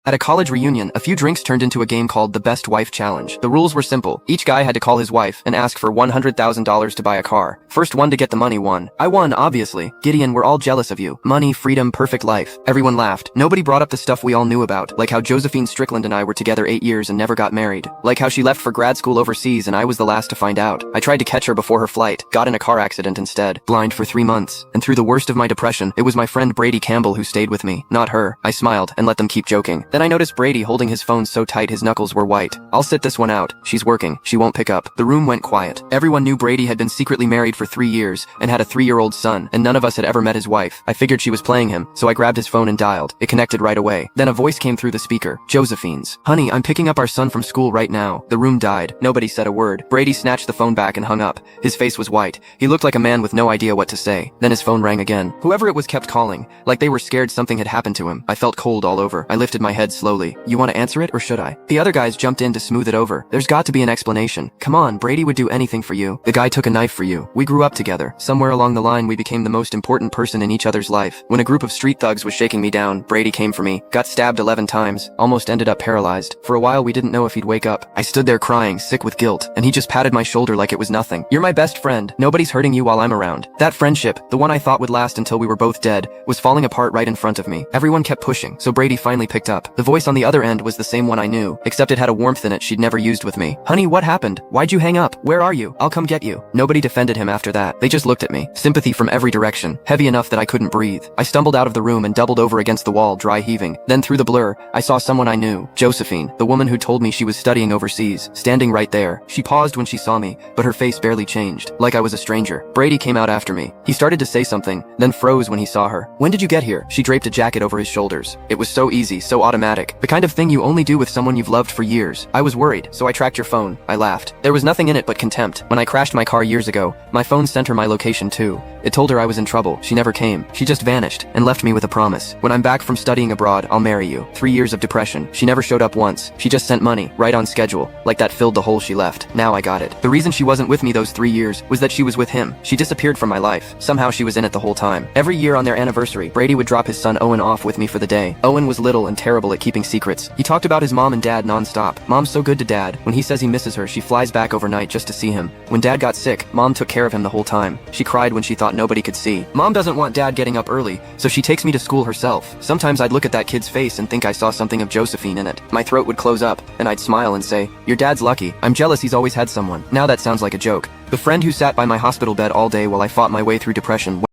At a college reunion, a few drinks turned into a game called the Best Wife Challenge. The rules were simple. Each guy had to call his wife and ask for $100,000 to buy a car. First one to get the money won. I won, obviously. Gideon, we're all jealous of you. Money, freedom, perfect life. Everyone laughed. Nobody brought up the stuff we all knew about, like how Josephine Strickland and I were together 8 years and never got married. Like how she left for grad school overseas and I was the last to find out. I tried to catch her before her flight, got in a car accident instead, blind for 3 months. And through the worst of my depression, it was my friend Brady Campbell who stayed with me, not her. I smiled and let them keep joking. Then I noticed Brady holding his phone so tight his knuckles were white. I'll sit this one out. She's working. She won't pick up. The room went quiet. Everyone knew Brady had been secretly married for 3 years and had a 3-year-old son, and none of us had ever met his wife. I figured she was playing him, so I grabbed his phone and dialed. It connected right away. Then a voice came through the speaker. Josephine's. Honey, I'm picking up our son from school right now. The room died. Nobody said a word. Brady snatched the phone back and hung up. His face was white. He looked like a man with no idea what to say. Then his phone rang again. Whoever it was kept calling, like they were scared something had happened to him. I felt cold all over. I lifted my head slowly. You want to answer it or should I? The other guys jumped in to smooth it over. There's got to be an explanation. Come on, Brady would do anything for you. The guy took a knife for you. We grew up together. Somewhere along the line we became the most important person in each other's life. When a group of street thugs was shaking me down, Brady came for me. Got stabbed 11 times. Almost ended up paralyzed. For a while we didn't know if he'd wake up. I stood there crying, sick with guilt, and he just patted my shoulder like it was nothing. You're my best friend. Nobody's hurting you while I'm around. That friendship, the one I thought would last until we were both dead, was falling apart right in front of me. Everyone kept pushing, so Brady finally picked up. The voice on the other end was the same one I knew, except it had a warmth in it she'd never used with me. Honey, what happened? Why'd you hang up? Where are you? I'll come get you. Nobody defended him after that. They just looked at me. Sympathy from every direction, heavy enough that I couldn't breathe. I stumbled out of the room and doubled over against the wall, dry heaving. Then through the blur, I saw someone I knew. Josephine, the woman who told me she was studying overseas, standing right there. She paused when she saw me, but her face barely changed, like I was a stranger. Brady came out after me. He started to say something, then froze when he saw her. When did you get here? She draped a jacket over his shoulders. It was so easy, so automatic. The kind of thing you only do with someone you've loved for years. I was worried, so I tracked your phone. I laughed. There was nothing in it but contempt. When I crashed my car years ago, my phone sent her my location too. It told her I was in trouble. She never came. She just vanished and left me with a promise. When I'm back from studying abroad, I'll marry you. 3 years of depression. She never showed up once. She just sent money, right on schedule. Like that filled the hole she left. Now I got it. The reason she wasn't with me those 3 years was that she was with him. She disappeared from my life. Somehow she was in it the whole time. Every year on their anniversary, Brady would drop his son Owen off with me for the day. Owen was little and terrible at keeping secrets. He talked about his mom and dad nonstop. Mom's so good to dad. When he says he misses her, she flies back overnight just to see him. When dad got sick, mom took care of him the whole time. She cried when she thought nobody could see. Mom doesn't want dad getting up early, so she takes me to school herself. Sometimes I'd look at that kid's face and think I saw something of Josephine in it. My throat would close up, and I'd smile and say, your dad's lucky. I'm jealous he's always had someone. Now that sounds like a joke. The friend who sat by my hospital bed all day while I fought my way through depression